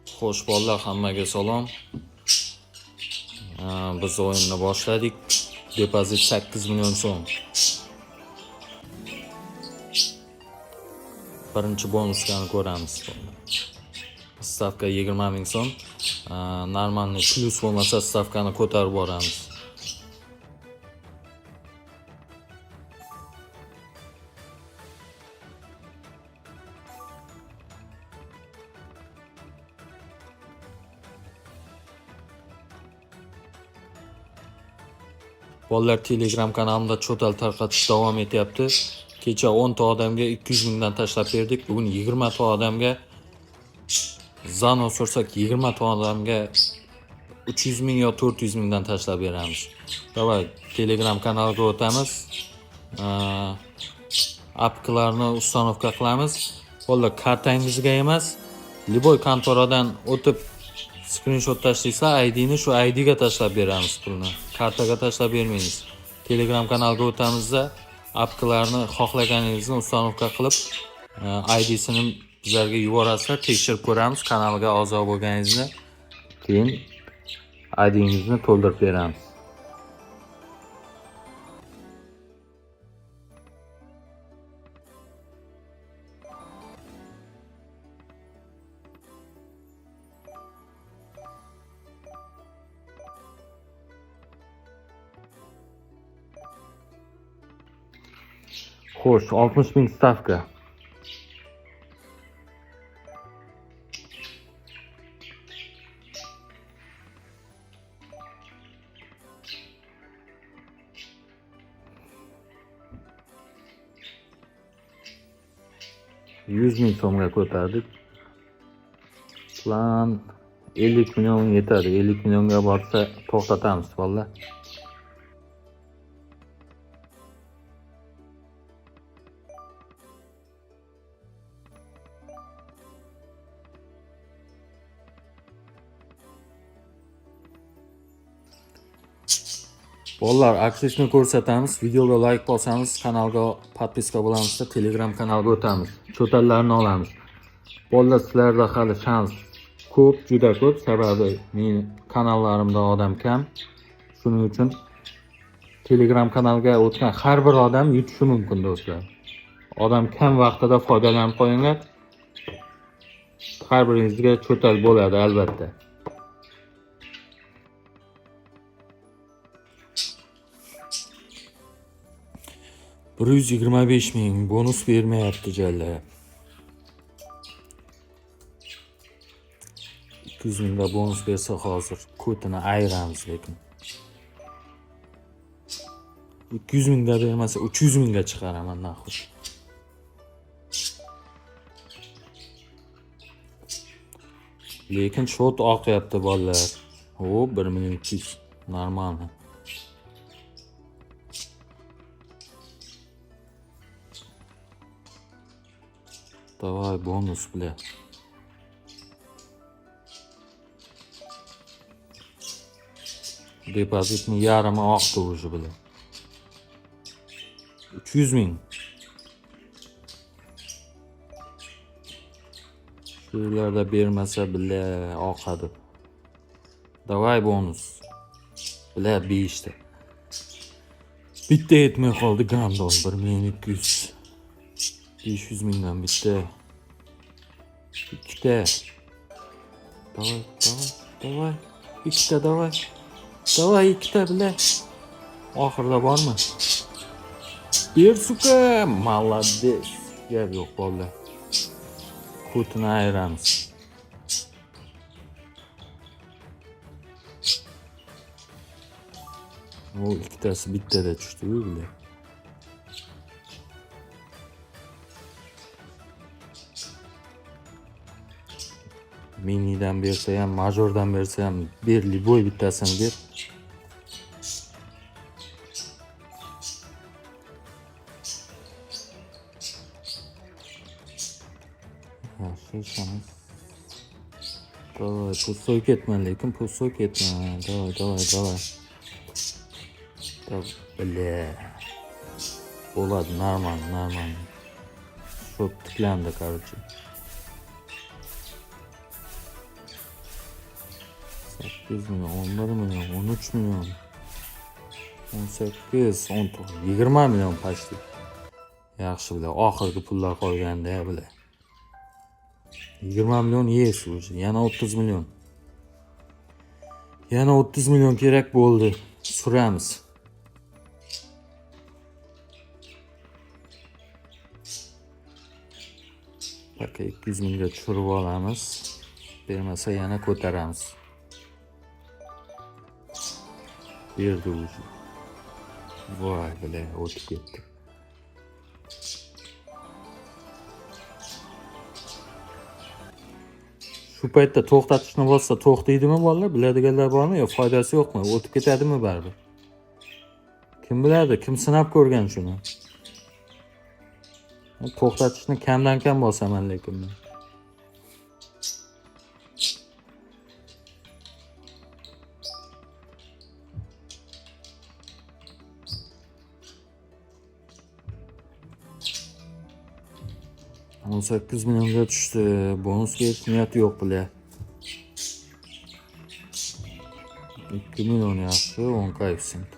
Xo'sh bolalar, hammaga salom. Biz o'yinni boshladik. Depozit 8 million so'm. Birinchi bonuslarni ko'ramiz. Stavka 20 ming so'm. Normalni plus bo'lmasa stavkani ko'tarib boramiz. Bolalar, Telegram kanalimda cho'tal tarqatish davom etyapti. Kecha 10 ta odamga 200 mingdan tashlab berdik. Bugun 20 ta odamga zano sursak 20 ta odamga 300 ming yo 400 mingdan tashlab beramiz. Davay, Telegram kanaliga o'tamiz. Applarni ustanovka qilamiz. Bolalar, kartangizga emas, liboy kontoradan o'tib screenshot tashlaysa, IDni shu IDga tashlab beramiz pulni. Kartaga tashlab bermaymiz. Telegram kanaliga o'tamizda applarni xohlaganingizni ustanovka qilib, IDsini bizlarga yuborasizlar, tekshirib ko'ramiz, kanalga a'zo bo'lganingizni, keyin IDingizni to'ldirib beramiz. Xo'sh, 60 ming stavka. $100 ming so'mga ko'tardik. Plan 50 million yetadi. 50 millionga borsa to'xtatamiz bolalar. Bolalar, aksiyasini ko'rsatamiz. Videoga like bosamiz, kanalga podpiska bo'lamizda, Telegram kanaliga o'tamiz. Cho'tallarni olamiz. Bolalar, sizlarda hali shans ko'p, juda ko'p, sababi men kanallarimda odam kam. Shuning uchun Telegram kanalga o'tgan har bir odam yutishi mumkin do'stlar. Odam kam vaqtida foydalanib qo'yinglar. Har biringizga cho'tal bo'ladi albatta. $125 ming bonus bermayapti jalla. 200 mingga bonus bersa hozir kodini ayiramiz, lekin 200 mingga bermasa 300 mingga chiqaraman naxir. Lekin shot oqyapti bolalar. O 1.200 normalmi? Давай bonus bile. Depozitni yarimi oqdi o'zi bile. 300 ming. Shularda bermasa bile oqadi. Davay bonus. Bile 5 ta. Bitta yetmay qoldi gandol 1.200. 500 mingdan bitta. İkide. Davay. İkide davay. Davay ikide bile. Ahırda var mı? Bir suka. Malades. Gel yok valla. Kutunu ayıramiz. O ikkitasi bittada tushdi bile. Mini'den bersa ham, majordan bersa ham ber, liboy bittasini ber. Davay, pusoy ketma, lekin pusoy ketma. Davay. Bile. Bo'ladi, normal. Çok tıklandı, короче. 8 milyon, 11 milyon, 13 milyon, 18, 19, 20 milyon почти. Yaxshi bile, oxirgi pullar qolganda bile. 20 milyon yes уже, yana 30 milyon. Yana 30 milyon kerak bo'ldi. Suramiz. Paka 200 mingga tushirib olamiz. Bermasa yana ko'taramiz. Berdi уже. Voy bile, o'tib ketdi. Shu paytda to'xtatishni bo'lsa to'xtaydimi bolalar? Biladiganlar bormi yo foydasi yo'qmi? O'tib ketadimi baribir? Kim biladi? Kim sinab ko'rgan shuni? To'xtatishni kamdan kam bosaman lekin men. $18 milyonga tushdi. Bonusga hech niyati yo'q bile. 2 milyon yaxshi, 10 koeffitsient.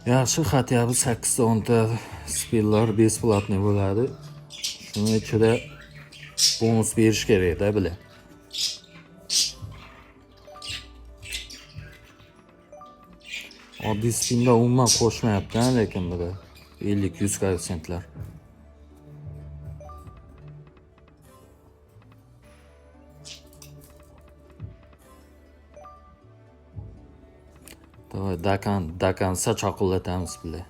Yaxshi, хотя бы 8 ta spillar besplatniy bo'ladi. Shuni ichida bonus berish kerak-da bile. Oddiy spinda umuman qo'shmayapti, lekin bunda 50-100 koeffitsiyentlar. Davay dakansa chaqillatamiz bile.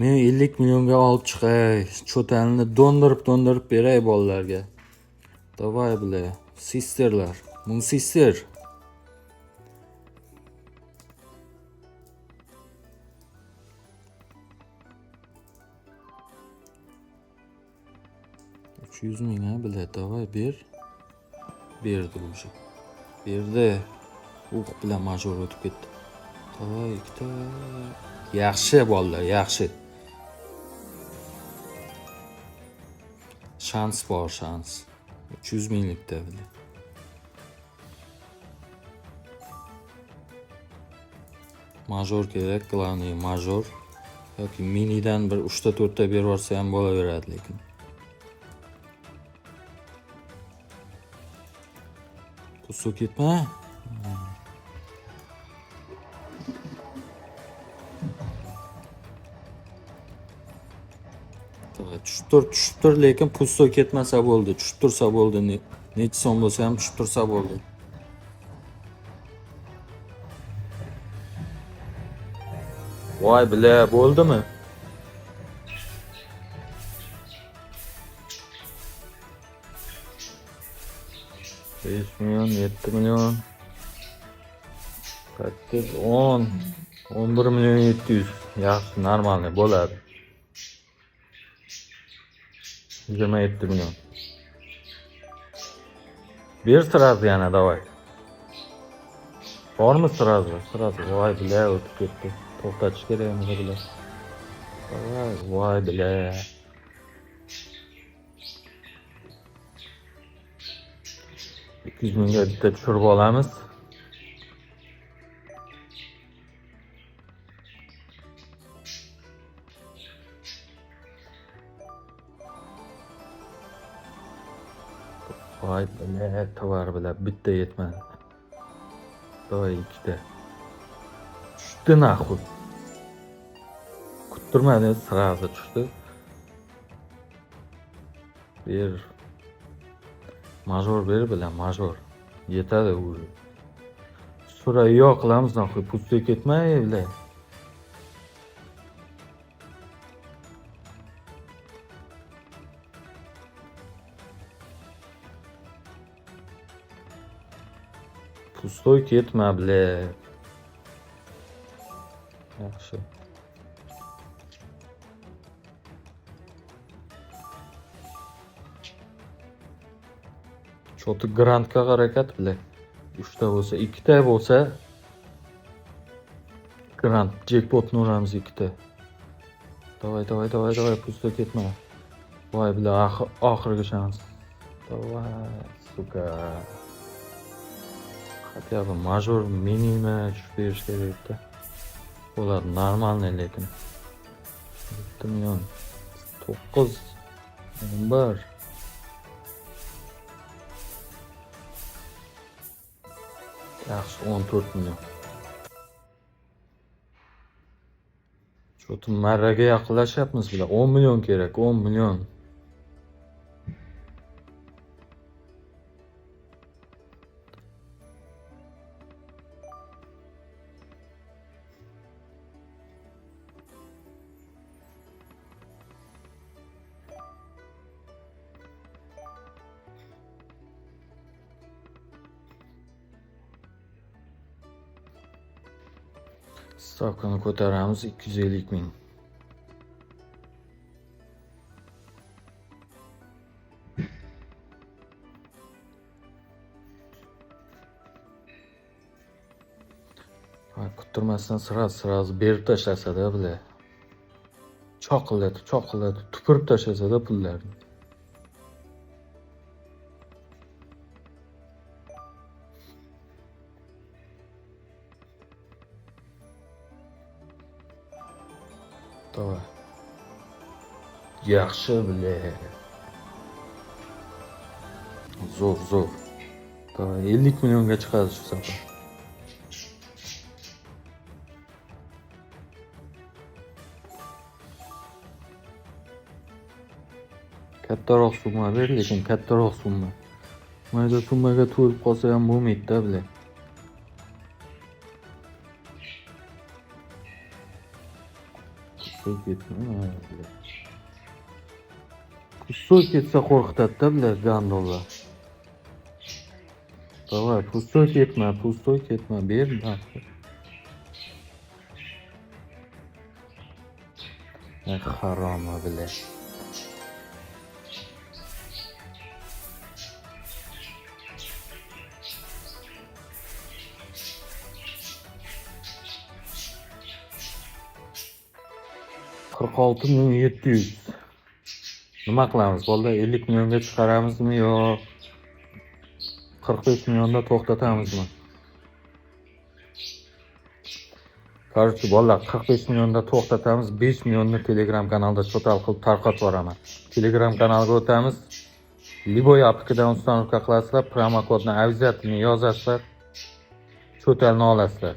Men 50 milyonga olib chiqay, cho'talni dondirib beray bolalarga. Davay bile, sisterlar, mun sister. $300 ming ha bile, davay ber. Berdi уже. Berdi. Bilan majbur o'tib ketdi. Davay, ikkita. Yaxshi bolalar, yaxshi. Şans bor, şans. 300 minglikda bile. Major kerak, главный major. Yoki minidan bir 3-4 ta berib yuborsa ham bo'laveradi lekin. Pusu ketma. Tushib tur, lekin pusto ketmasa bo'ldi. Tushib tursa bo'ldi. Necha so'm bo'lsa ham tushib tursa bo'ldi. Voy bile, bo'ldimi? $5 milyon, 7 milyon, 8, 10, 11 milyon 700. Yaxshi, normalniy bo'ladi. 27 milyon. Bir sırası yana davay. Var mı sırası? Sırası. Vay bile o'tib ketdi. To'xtatish kerakmi bile. Vay bile. $200 mingga bitta tushirib olamiz. Vay bile, tovar bile bitta yetmedi. Davay ikkita. Tushdi naxud. Kuttirmadi, sırası tushdi. Bir major ber bilan major. Yetadi u. Sura yo'q qilamiz naxud, pusto ketmay bile. Pustoy ketma bile. Yaxshi. Cho'ti grantga harakat bile. 3ta bo'lsa, 2ta bo'lsa grand jackpotni uramiz 2ta. Давай, pusto ketma. Voy, bular oxirgi shans. Давай, suka. Хотя бы major minima tushib berish kerak-da. Bo'ladi, normalniy lekin. 1 million 9 11 yaxshi 14 million. Shu marraga yaqinlashyapmiz bular. 10 million kerak, 10 million. Stavkani ko'taramiz 250 ming. Kuttirmasdan sразу berib tashlasa-da bular. Choqillatib tupurib tashlasa-da pullarni. Давай. Yaxshi bular. Zo'r. Давай 50 millionga chiqadi shu safar. Kattaroq summa ber, lekin kattaroq summa. Mayda summaga to'lib qolsa ham bo'lmaydi-da bular. Pustoy ketsa qo'rqitadi-da bular gandollar. Давай, pustoy ketma, ber. Haroma bular. $46,700. Nima qilamiz? Bolalar 50 millionga chiqaramizmi yo 45 millionda to'xtatamizmi? Qarshi bolalar 45 millionda to'xtatamiz, 5 millionni Telegram kanalda total qilib tarqatib yuboraman. Telegram kanalga o'tamiz. Liboy appkidan ustanovka qilasizlar, promo kodni обязательно yozasizlar. Totalni olasizlar.